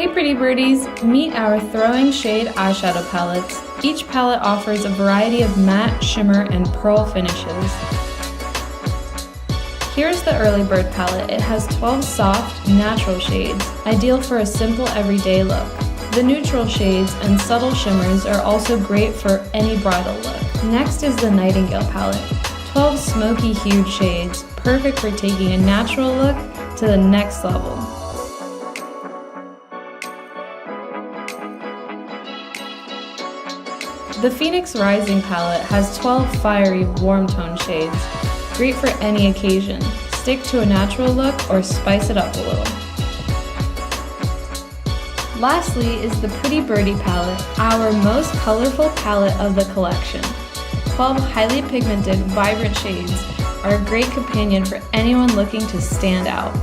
Hey Pretty Birdies! Meet our Throwing Shade eyeshadow palettes. Each palette offers a variety of matte, shimmer, and pearl finishes. Here's the Earlybird palette. It has 12 soft, natural shades, ideal for a simple everyday look. The neutral shades and subtle shimmers are also great for any bridal look. Next is the Nightingale palette. 12 smoky-hued shades, perfect for taking a natural look to the next level. The Phoenix Rising palette has 12 fiery, warm tone shades, great for any occasion. Stick to a natural look or spice it up a little. Lastly is the Pretty Birdie palette, our most colorful palette of the collection. 12 highly pigmented, vibrant shades are a great companion for anyone looking to stand out.